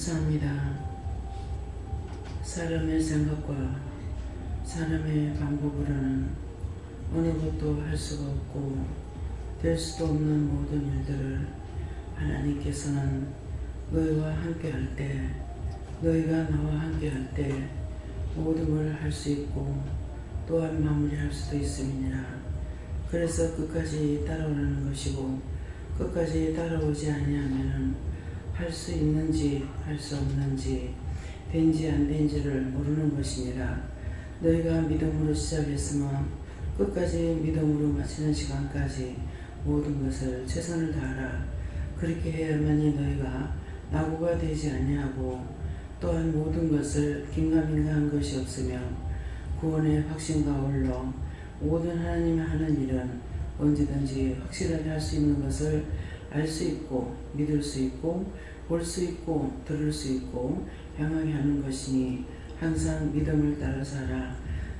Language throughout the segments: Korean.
감사합니다. 사람의 생각과 사람의 방법으로는 어느 것도 할 수가 없고 될 수도 없는 모든 일들을 하나님께서는 너희와 함께 할 때, 너희가 나와 함께 할 때 모든 걸 할 수 있고 또한 마무리할 수도 있음이니라. 그래서 끝까지 따라오는 것이고 끝까지 따라오지 아니하면 할 수 있는지 할 수 없는지 된지 안 된지를 모르는 것이니라. 너희가 믿음으로 시작했으면 끝까지 믿음으로 마치는 시간까지 모든 것을 최선을 다하라. 그렇게 해야만이 너희가 낙오가 되지 아니하고 또한 모든 것을 긴가민가한 것이 없으며 구원의 확신과 올러 모든 하나님이 하는 일은 언제든지 확실하게 할 수 있는 것을 알 수 있고 믿을 수 있고 볼 수 있고 들을 수 있고 향하게 하는 것이니 항상 믿음을 따라서 하라.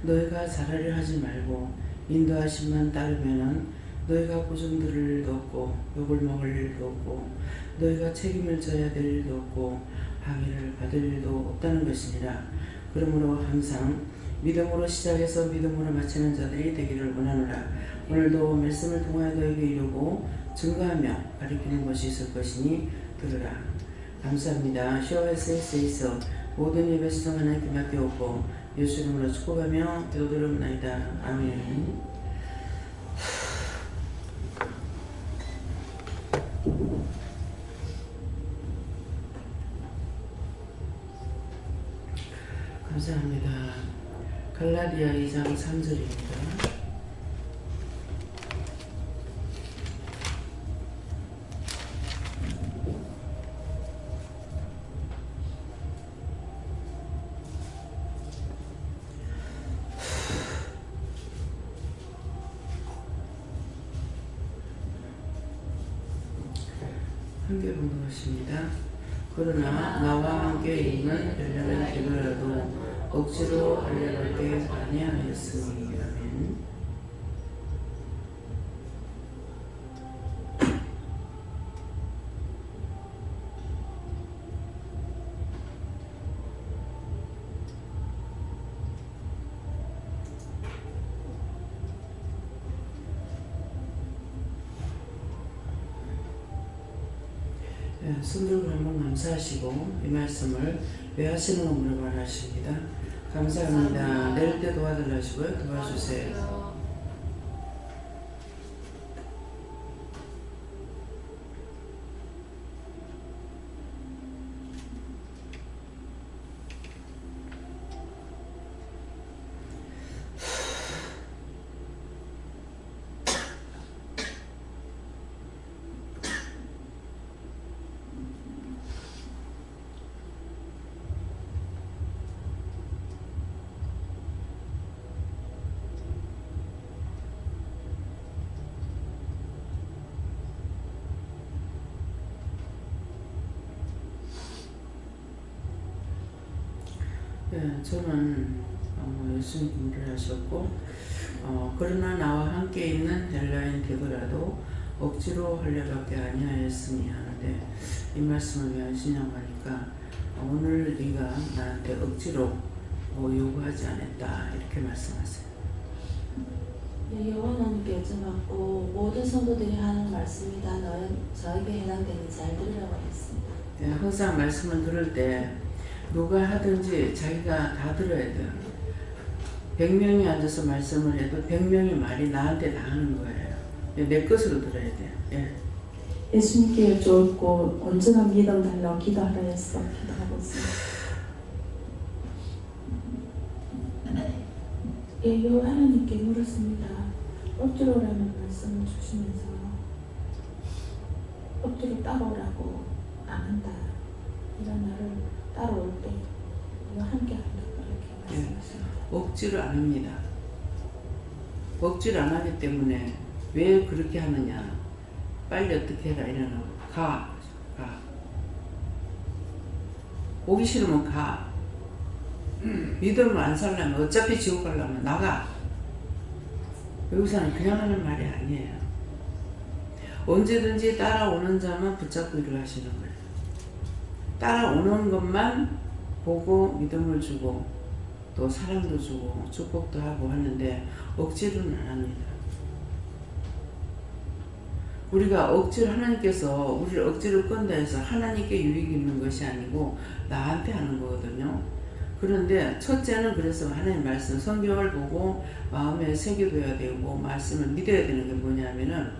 너희가 잘하려 하지 말고 인도하심만 따르면은 너희가 고좀 들을 일도 없고 욕을 먹을 일도 없고 너희가 책임을 져야 될 일도 없고 방해를 받을 일도 없다는 것이니라. 그러므로 항상 믿음으로 시작해서 믿음으로 마치는 자들이 되기를 원하노라. 오늘도 말씀을 통하여 너에게 이루고 증거하며 가리키는 것이 있을 것이니 들으라. 감사합니다. 쇼웨스에서 모든 예배 수정 하나님께 맡겨오고 예수 이름으로 축복하며 기도드립니다. 아멘. 감사합니다. 갈라디아 2장 3절입니다. 함께 보는 것입니다. 그러나 나와 함께 있는 열량을 되더라도 억지로 하려밖에 아니하였으니. 아멘. 손들고 한번 감사하시고 이 말씀을 왜 하시는 거 물어봐라 하십니다. 감사합니다. 내릴 때 도와달라 하시고요. 도와주세요. 저는 예수님 공부를 하셨고 그러나 나와 함께 있는 헬라인 되더라도 억지로 하려밖에 아니하였으니 하는데 이 말씀을 왜 하시냐고 하니까 오늘 네가 나한테 억지로 요구하지 않았다 이렇게 말씀하세요. 네, 여호와님께 여쭤봤고 모든 성도들이 하는 말씀이 다 저에게 해당되는지 잘 들으라고 했습니다. 네, 항상 말씀을 들을 때 누가 하든지 자기가 다 들어야 돼요. 100명이 앉아서 말씀을 해도 100명의 말이 나한테 다 하는 거예요. 내 것으로 들어야 돼요. 예. 예수님께 여쭈었고 온전한 믿음 달라고 기도하라 했어. 기도하고 있습니다. 예, 여호와 하나님께 물었습니다. 억지로라는 말씀을 주시면서 억지로 따라오라고 안 한다. 이런 말을 따라올 때 우리가 함께 한다고 이렇게 말씀하십니다. 억지로 안 합니다. 억지로 안 하기 때문에 왜 그렇게 하느냐. 빨리 어떻게 해라 이러는 가. 오기 싫으면 가. 믿음을 안 살려면 어차피 지옥 가려면 나가. 여기서는 그냥 하는 말이 아니에요. 언제든지 따라오는 자만 붙잡고 일을 하시는 거예요. 따라오는 것만 보고 믿음을 주고 또 사랑도 주고 축복도 하고 하는데 억지로는 안 합니다. 우리가 억지로 하나님께서 우리를 억지로 끈다 해서 하나님께 유익이 있는 것이 아니고 나한테 하는 거거든요. 그런데 첫째는 그래서 하나님 말씀 성경을 보고 마음에 새겨둬야 되고 말씀을 믿어야 되는 게 뭐냐면은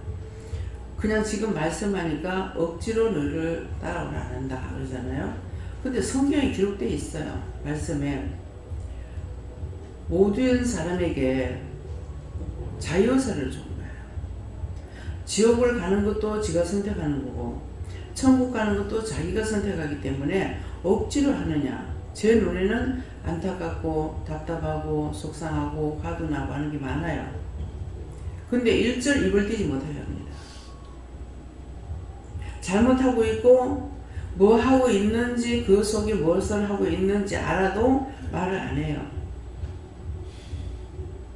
그냥 지금 말씀하니까 억지로 너를 따라오라 안 한다 그러잖아요. 근데 성경에 기록되어 있어요. 말씀에 모든 사람에게 자유의사를 준 거예요. 지옥을 가는 것도 지가 선택하는 거고 천국 가는 것도 자기가 선택하기 때문에 억지로 하느냐. 제 눈에는 안타깝고 답답하고 속상하고 화도 나고 하는 게 많아요. 근데 1절 입을 떼지 못하게 합니다. 잘못하고 있고 뭐 하고 있는지 그 속에 무엇을 하고 있는지 알아도 말을 안 해요.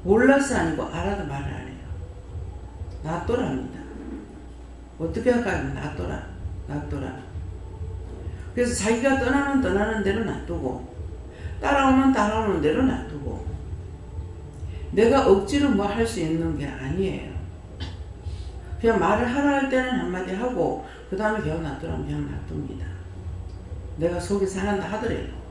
몰라서 아니고 알아도 말을 안 해요. 놔둬랍니다. 어떻게 할까요? 놔둬라. 그래서 자기가 떠나는 대로 놔두고 따라오는 대로 놔두고 내가 억지로 뭐 할 수 있는 게 아니에요. 그냥 말을 하라 할 때는 한마디 하고 그 다음에 그냥 놔두라면 그냥 놔둡니다. 내가 속이 상한다 하더라도.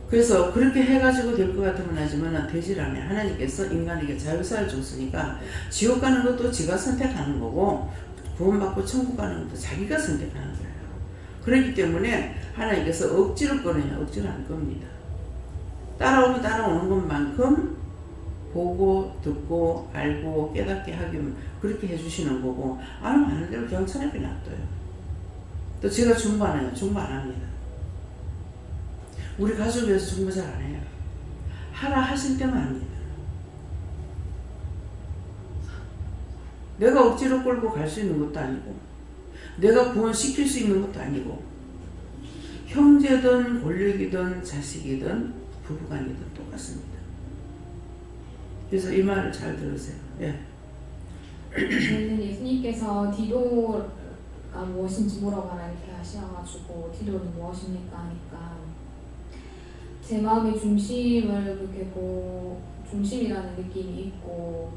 그래서 그렇게 해가지고 될 것 같으면 하지만 되질 않아요. 하나님께서 인간에게 자유사를 줬으니까 지옥 가는 것도 지가 선택하는 거고 구원받고 천국 가는 것도 자기가 선택하는 거예요. 그렇기 때문에 하나님께서 억지로 꺼내냐 억지로 안 겁니다. 따라오는 것만큼 보고 듣고 알고 깨닫게 하기 그렇게 해주시는 거고 안 하는 대로 그냥 차라리 놔둬요. 또 제가 중보 안 해요. 중보 안 합니다. 우리 가족에서 중보 잘 안 해요. 하라 하실 때만 합니다. 내가 억지로 끌고 갈 수 있는 것도 아니고 내가 구원시킬 수 있는 것도 아니고 형제든 권력이든 자식이든 부부간이든 똑같습니다. 그래서 이 말을 잘 들으세요. 예. 저는 예수님께서 디도가 무엇인지 물어봐라 이렇게 하셔가지고 디도는 무엇입니까 하니까 제 마음의 중심을 그렇게 중심이라는 느낌이 있고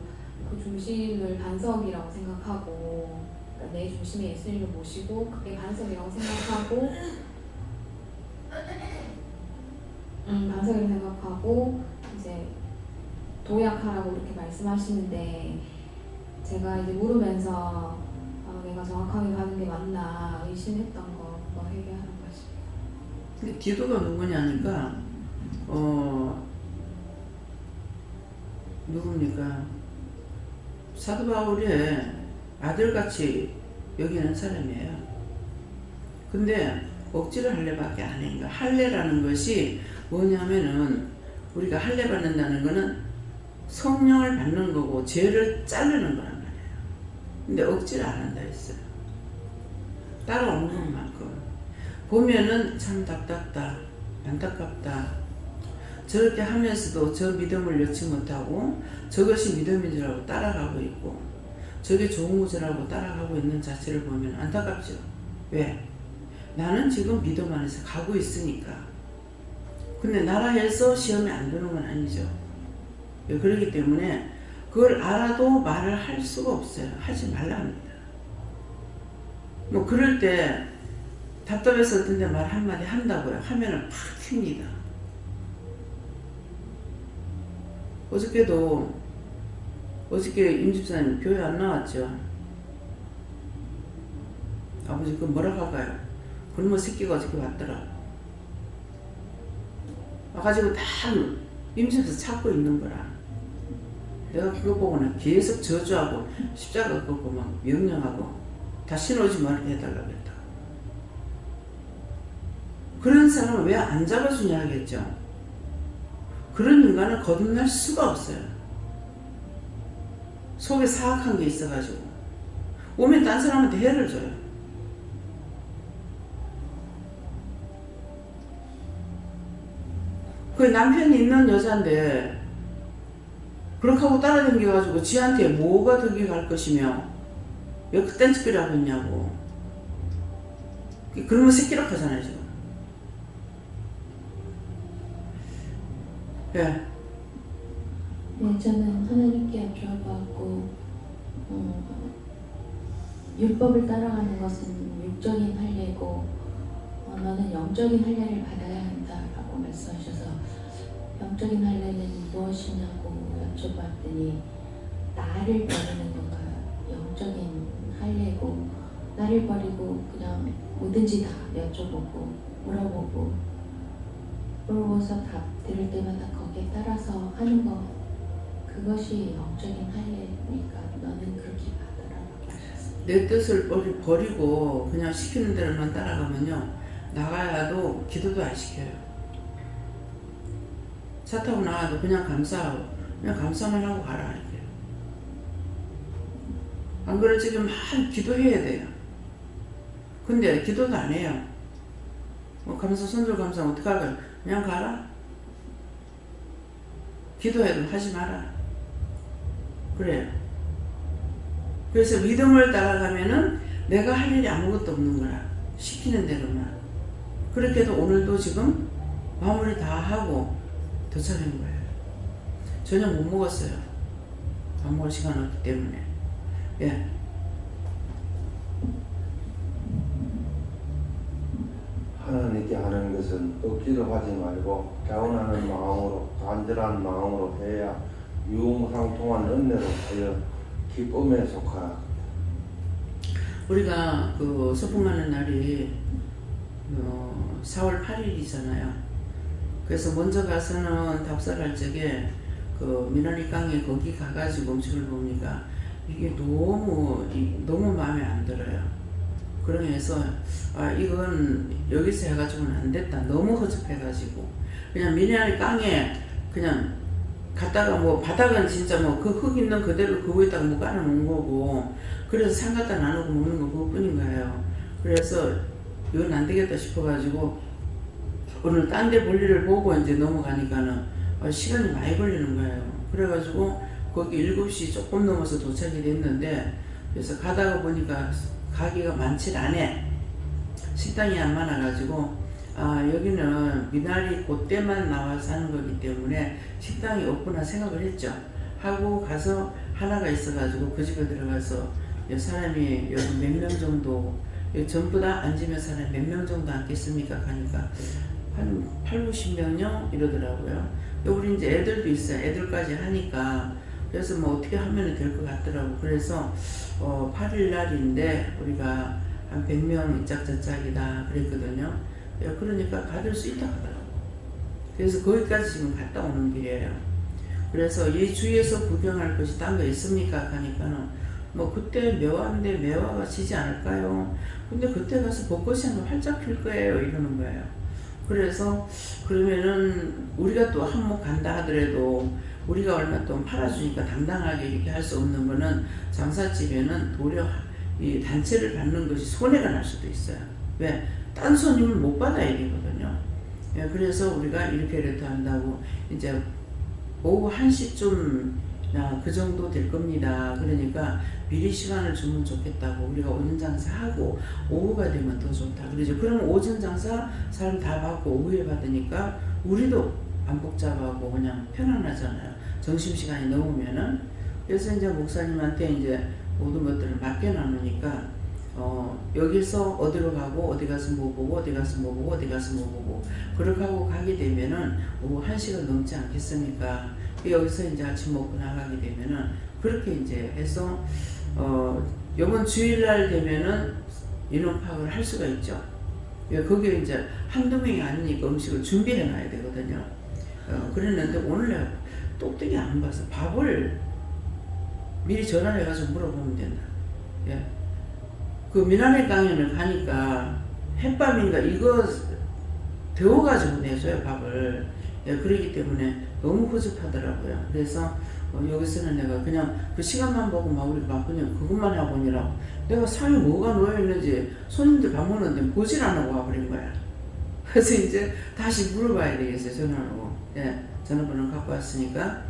그 중심을 반석이라고 생각하고 그러니까 내 중심에 예수님을 모시고 그게 반석이라고 생각하고 반석이라고 생각하고 이제 도약하라고 이렇게 말씀하시는데 제가 이제 물으면서 내가 정확하게 가는 게 맞나 의심했던 거 그거 해결하는 것입니다. 근데 디도가 누구냐니까 누굽니까? 사도 바울의 아들같이 여기는 사람이에요. 근데 억지로 할례밖에 안 해요. 할례라는 것이 뭐냐면은 우리가 할례 받는다는 거는 성령을 받는 거고 죄를 자르는 거란 말이에요. 근데 억지를 안 한다 했어요. 따라오는 것만큼 보면은 참 답답다 안타깝다 저렇게 하면서도 저 믿음을 잃지 못하고 저것이 믿음인 줄 알고 따라가고 있고 저게 좋은 것이라고 따라가고 있는 자체를 보면 안타깝죠. 왜? 나는 지금 믿음 안에서 가고 있으니까. 근데 나라에서 시험에 안 드는 건 아니죠. 그렇기 때문에 그걸 알아도 말을 할 수가 없어요. 하지 말라 합니다. 뭐 그럴 때 답답해서 어떤 데 말 한마디 한다고요. 하면은 팍 튑니다. 어저께 임집사님 교회 안 나왔죠. 아버지 그 뭐라 할까요? 그놈의 새끼가 어저께 왔더라. 와가지고 다 임집사에서 찾고 있는 거라. 내가 그거 보고는 계속 저주하고 십자가 걷고 막 명령하고 다시 오지 말게 해달라고 했다. 그런 사람을 왜 안 잡아주냐 하겠죠. 그런 인간은 거듭날 수가 없어요. 속에 사악한 게 있어가지고 오면 딴 사람한테 해를 줘요. 그 남편이 있는 여잔데 그렇게 하고 따라다녀가지고 지한테 뭐가 득이 갈 것이며 왜 그딴 짓거리 하고 있냐고. 그런 거 새끼락 하잖아요, 지금. 예. 네, 저는 하나님께 여쭤봤고 율법을 따라가는 것은 육적인 할례고 너는 영적인 할례를 받아야 한다라고 말씀하셔서 영적인 할례는 무엇이냐고 여쭤봤더니 나를 버리는 건가 영적인 할례고 나를 버리고 그냥 뭐든지 다 여쭤보고 물어보고서 답 들을 때마다 거기에 따라서 하는 거 그것이 영적인 할례니까 너는 그렇게 받으라고 하셨어요. 내 뜻을 버리고 그냥 시키는 대로만 따라가면요, 나가야도 기도도 안 시켜요. 차 타고 나가도 그냥 감사만 하고 가라 이렇게. 안 그래 지금 기도해야 돼요. 근데 기도도 안 해요. 감사 손절 감사 어떡할까요? 그냥 가라. 기도해도 하지 마라. 그래요. 그래서 믿음을 따라가면은 내가 할 일이 아무것도 없는 거라. 시키는 대로만. 그렇게 해도 오늘도 지금 마무리 다 하고 도착한 거예요. 저녁 못 먹었어요. 밥 먹을 시간 없기 때문에. 예. 하나님께 하는 것은 억지로 하지 말고 자원하는 마음으로 간절한 마음으로 해야 유무상통한 은혜로 하여 기쁨에 속하라. 우리가 그 소풍하는 날이 4월 8일이잖아요. 그래서 먼저 가서는 답사할 적에 그 미나리 강에 거기 가가지고 음식을 보니까 이게 너무 마음에 안 들어요. 그러면서 이건 여기서 해가지고는 안 됐다. 너무 허접해가지고 그냥 미나리 강에 그냥 갔다가 바닥은 진짜 그 흙 있는 그대로 그 위에다가 깔아놓은 거고, 그래서 상 갖다 나누고 먹는 거 그것뿐인 거예요. 그래서 이건 안 되겠다 싶어가지고 오늘 딴 데 볼일을 보고 이제 넘어가니까는 시간이 많이 걸리는 거예요. 그래가지고 거기 7시 조금 넘어서 도착이 됐는데, 그래서 가다가 보니까 가게가 많지 않네. 식당이 안 많아가지고 여기는 미나리 그때만 나와서 하는 거기 때문에 식당이 없구나 생각을 했죠. 하고 가서 하나가 있어가지고 그 집에 들어가서 사람이 여기 몇 명 정도, 전부 다 앉으면 사람이 몇 명 정도 앉겠습니까? 하니까 한 8, 90명요? 이러더라고요. 우리 이제 애들도 있어요. 애들까지 하니까. 그래서 어떻게 하면 될 것 같더라고. 그래서 8일 날인데 우리가 한 100명 이짝저짝이다 그랬거든요. 그러니까 받을 수 있다 하더라고. 그래서 거기까지 지금 갔다 오는 길이에요. 그래서 이 주위에서 구경할 것이 딴 거 있습니까? 하니까는 그때 매화인데 매화가 지지 않을까요? 근데 그때 가서 벚꽃이 한번 활짝 필 거예요. 이러는 거예요. 그래서 그러면은 우리가 또 한몫 간다 하더라도 우리가 얼마 돈 팔아주니까 당당하게 이렇게 할 수 없는 거는 장사집에는 도리어 이 단체를 받는 것이 손해가 날 수도 있어요. 왜? 딴 손님을 못 받아야 되거든요. 예, 그래서 우리가 이렇게 한다고 이제 오후 1시쯤 그 정도 될 겁니다. 그러니까 미리 시간을 주면 좋겠다고. 우리가 오전 장사하고 오후가 되면 더 좋다. 그러죠. 그러면 오전 장사 사람 다 받고 오후에 받으니까 우리도 안 복잡하고 그냥 편안하잖아요. 점심시간이 넘으면은. 그래서 이제 목사님한테 이제 모든 것들을 맡겨놔놓으니까 여기서 어디로 가고 어디 가서 뭐 보고 어디 가서 뭐 보고 어디 가서 뭐 보고 그렇게 하고 가게 되면은 오후 1시간 넘지 않겠습니까? 여기서 이제 아침 먹고 나가게 되면은 그렇게 이제 해서 이번 주일날 되면은 인원 파악을 할 수가 있죠. 거기에 이제 한두 명이 아니니까 음식을 준비해 놔야 되거든요. 그랬는데 오늘 내가 똑똑히 안 봐서 밥을 미리 전화를 해가지고 물어보면 된다. 예. 그 미나리 강연을 가니까 햇밥인가 이거 데워가지고 내줘요 밥을. 예, 그러기 때문에 너무 허접하더라고요. 그래서 여기서는 내가 그냥 그 시간만 보고 막 우리가 그냥 그것만 하고 오니라고. 내가 상에 뭐가 놓여있는지 손님들 밥 먹는데 보질 안 하고 와버린 거야. 그래서 이제 다시 물어봐야 되겠어요. 전화로. 예, 전화번호 갖고 왔으니까.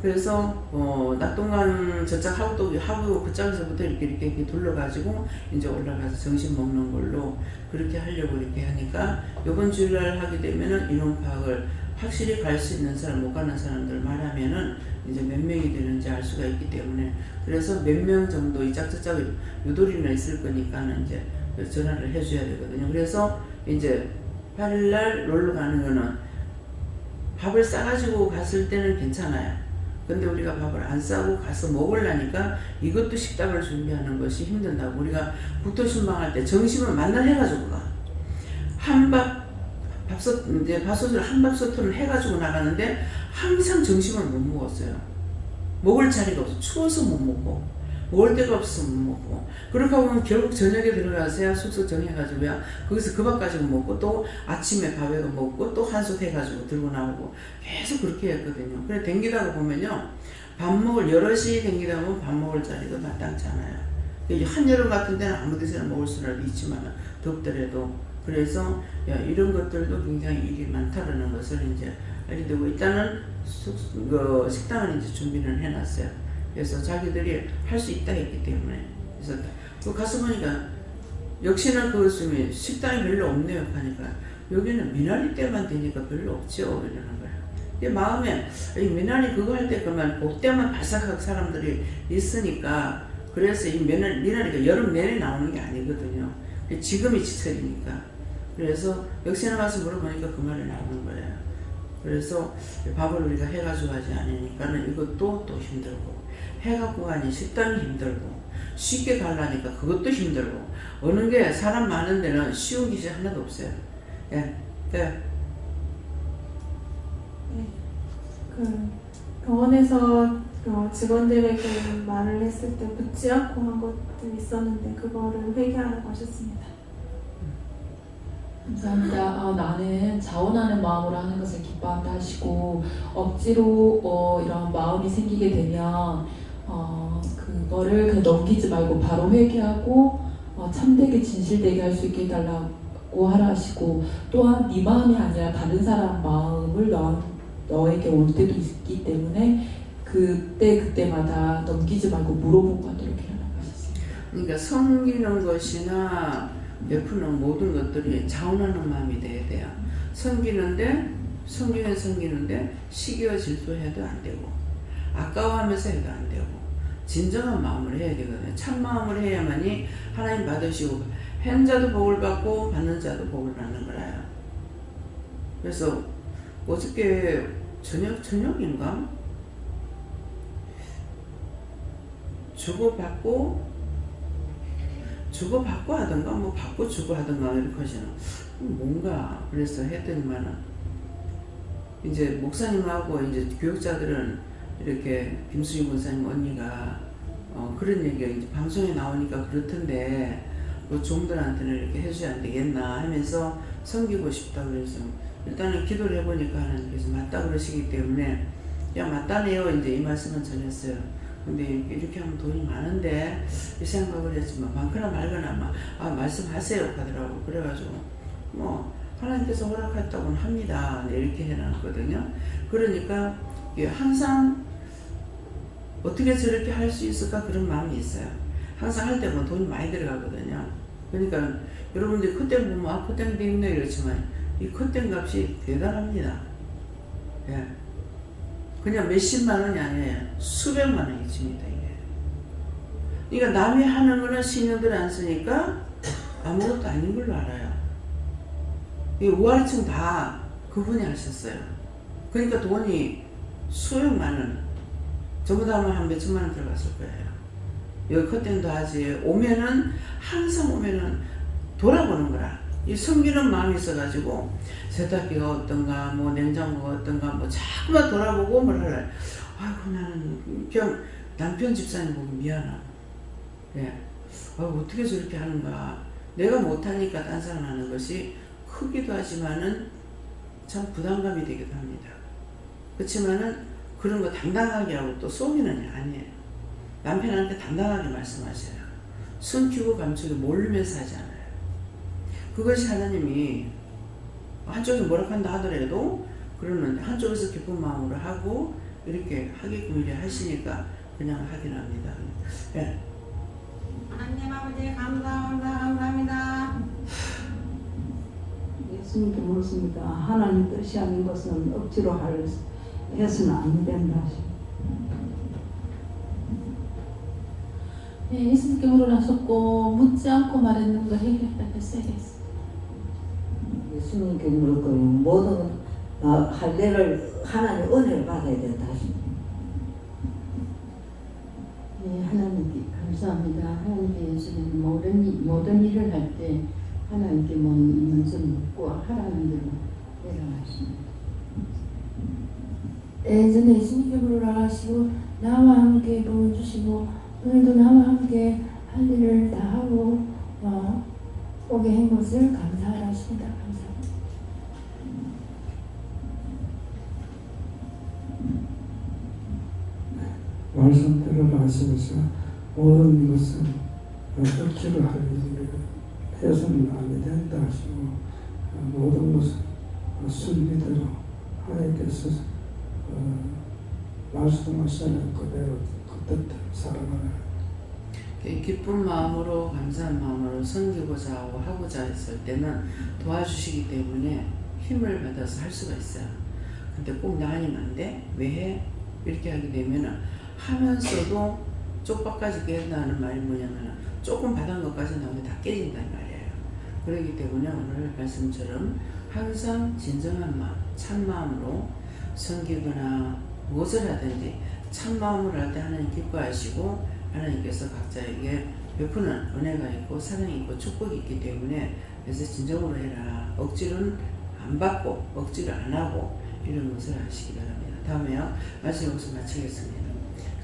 그래서 낮 동안 저짝 하고 그 짝에서부터 이렇게 둘러가지고 이제 올라가서 점심 먹는 걸로 그렇게 하려고 이렇게 하니까 이번 주일날 하게 되면은 인원 파악을 확실히 갈 수 있는 사람, 못 가는 사람들 말하면은 이제 몇 명이 되는지 알 수가 있기 때문에 그래서 몇 명 정도 이 짝짝짝 유도리는 있을 거니까는 이제 전화를 해줘야 되거든요. 그래서 이제 8일날 놀러 가는 거는 밥을 싸가지고 갔을 때는 괜찮아요. 근데 우리가 밥을 안 싸고 가서 먹으려니까 이것도 식당을 준비하는 것이 힘든다고. 우리가 국토신방할 때 점심을 만날 해가지고 가. 밥솥을 한밥솥을 해가지고 나가는데 항상 점심을 못 먹었어요. 먹을 자리가 없어. 추워서 못 먹고 먹을 데가 없어서 못 먹고 그렇게 하면 결국 저녁에 들어가서야 숙소 정해가지고야 거기서 그 밥 가지고 먹고 또 아침에 밥에 먹고 또 한솥 해가지고 들고 나오고 계속 그렇게 했거든요. 그래 댕기다가 보면요 밥 먹을 여럿이 댕기다 보면 밥 먹을 자리가 마땅치 않아요. 한여름 같은 데는 아무 데서나 먹을 수는 있지만 덥더라도 그래서 이런 것들도 굉장히 일이 많다라는 것을 이제 알게 되고 일단은 식당을 이제 준비는 해놨어요. 그래서 자기들이 할 수 있다 했기 때문에 그래서 또 가서 보니까 역시나 그것이 식당이 별로 없네요 하니까 여기는 미나리 때만 되니까 별로 없죠 이러는 거예요. 마음에 이 미나리 그거 할 때 그러면 그때만 바삭하게 사람들이 있으니까 그래서 이 미나리가 여름 내내 나오는 게 아니거든요. 지금이 지철이니까 그래서 역시나 가서 물어보니까 그 말이 나오는 거예요. 그래서 밥을 우리가 해가지고 하지 않으니까는 이것도 또 힘들고 해갖고 가니 식당이 힘들고 쉽게 가려니까 그것도 힘들고 어느 게 사람 많은 데는 쉬운 기지 하나도 없어요. 예. 네. 그 병원에서 직원들에게 말을 했을 때 묻지 않고 한 것도 있었는데 그거를 회개하러 가셨습니다. 감사합니다. 나는 자원하는 마음으로 하는 것을 기뻐한다 하시고 억지로 이런 마음이 생기게 되면 그거를 그냥 넘기지 말고 바로 회개하고 참되게 진실되게 할 수 있게 해달라고 하라 하시고 또한 네 마음이 아니라 다른 사람 마음을 너에게 올 때도 있기 때문에 그때마다 넘기지 말고 물어보고 이렇게 하라고 하셨습니다. 그러니까 섬기는 것이나 베푸는 모든 것들이 자원하는 마음이 돼야 돼요. 섬기는데 시기와 질투해도 안 되고 아까워하면서 해도 안 되고 진정한 마음으로 해야 되거든요. 참 마음으로 해야만이 하나님 받으시고 한 자도 복을 받고 받는 자도 복을 받는 거라요. 그래서 어저께 저녁인가 주고받고 하던가 뭐 받고 주고 하던가 이렇게 하시나 뭔가 그래서 했더니만은 이제 목사님하고 이제 교육자들은 이렇게 김수희 권사님 언니가 그런 얘기가 이제 방송에 나오니까 그렇던데 뭐 종들한테는 이렇게 해줘야 안 되겠나 하면서 섬기고 싶다 그래서 일단은 기도를 해보니까 하나님께서 맞다 그러시기 때문에 야 맞다네요 이제 이 말씀은 전했어요. 근데 이렇게 하면 돈이 많은데 이 생각을 했지만 많거나 말거나 말씀하세요 하더라고. 그래가지고 뭐 하나님께서 허락했다고는 합니다 이렇게 해놨거든요. 그러니까 항상 어떻게 저렇게 할 수 있을까 그런 마음이 있어요. 항상 할 때면 돈이 많이 들어가거든요. 그러니까 여러분들이 컷땡 보면 컷땡도 있네 이렇지만 이 컷땡 값이 대단합니다. 예. 그냥 몇십만 원이 아니에요. 수백만 원이 칩니다, 이게. 그러니까 남이 하는 거는 신령들 안 쓰니까 아무것도 아닌 걸로 알아요. 이 우아래층 다 그분이 하셨어요. 그러니까 돈이 수백만 원, 전부 다 하면 한 몇천만 원 들어갔을 거예요. 여기 컷땡도 하지. 항상 오면은 돌아보는 거라. 이 섬기는 마음이 있어가지고 세탁기가 어떤가 뭐 냉장고가 어떤가 뭐 자꾸만 돌아보고 뭘 하래. 아이고 나는 그냥 남편 집사님 보고 미안하고 예. 어떻게 저렇게 하는가. 내가 못하니까 딴 사람 하는 것이 크기도 하지만은 참 부담감이 되기도 합니다. 그렇지만은 그런 거 당당하게 하고 또 속이는 게 아니에요. 남편한테 당당하게 말씀하셔요. 숨기고 감추고 모르면서 하지 않아요. 그것이 하나님이 한쪽에서 뭐라 한다 하더라도 그러는데 한쪽에서 기쁜 마음으로 하고 이렇게 하게끔 이래 하시니까 그냥 하긴 합니다. 예. 하나님 아버지 감사합니다. 예수님께 묻습니다. 하나님 뜻이 아닌 것은 억지로 해서는 안 된다. 네, 예수님께 물어나셨고 묻지 않고 말했는 거 해결했다고 세게 했어요. 예수님께 물을 거예요. 모든 할례를 하나님 은혜를 받아야 된다. 네, 하나님께 감사합니다. 하나님께 예수님 모든 일을 할 때 하나님께 먼저 묻고 하라는 대로 해라 하십니다. 예전에 예수님께 물으라 하시고 나와 함께 도와주시고 오늘도 나와 함께 할 일을 다 하고 오게 한 것을 감사하라 하십니다. 감사합니다. 말씀대로 하시면서 모든 것은 억지로 할 일을 해서는 안 된다 하시고 모든 것은 순리대로 하나님께서 말씀하시는 그대로 그 뜻대로 살아가라. 기쁜 마음으로 감사한 마음으로 섬기고자 하고자 했을 때는 도와주시기 때문에 힘을 받아서 할 수가 있어요. 근데 꼭 나 아니면 안 돼? 왜 해? 이렇게 하게 되면은 하면서도 쪽박까지 깨진다는 말이 뭐냐면 조금 받은 것까지 나오면 다 깨진단 말이에요. 그렇기 때문에 오늘 말씀처럼 항상 진정한 마음, 참 마음으로 섬기거나 무엇을 하든지 참 마음으로 할 때 하나님 기뻐하시고 하나님께서 각자에게 베푸는 은혜가 있고 사랑이 있고 축복이 있기 때문에 그래서 진정으로 해라. 억지로는 안 받고 억지를 안 하고 이런 것을 하시기 바랍니다. 다음에요. 말씀 여기서 마치겠습니다.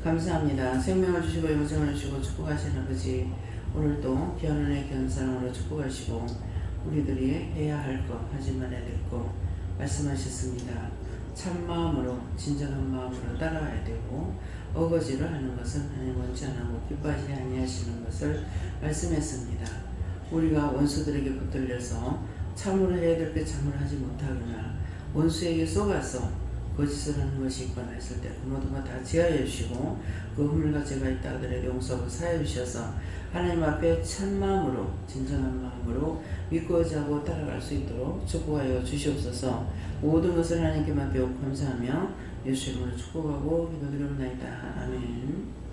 감사합니다. 생명을 주시고 영생을 주시고 축복하신 아버지 오늘도 귀한 은혜 귀한 사랑으로 축복하시고 우리들이 해야 할 것 하지 말아야 될 것 말씀하셨습니다. 참 마음으로 진정한 마음으로 따라와야 되고 어거지로 하는 것은 하나님 원치 않고 기뻐하지 아니하시는 것을 말씀했습니다. 우리가 원수들에게 붙들려서 참으로 해야 될 게 참으로 하지 못하거나 원수에게 속아서 거짓을 하는 것이 있거나 했을 때 그 모든 것 다 제하여 주시고 그 허물과 죄가 있다 하더라도 용서하고 사하여 주셔서 하나님 앞에 참 마음으로 진정한 마음으로 믿고 의지하고 따라갈 수 있도록 축복하여 주시옵소서. 모든 것을 하나님께만 배우고 감사하며 예수 이름으로 축복하고 기도드립니다. 아멘.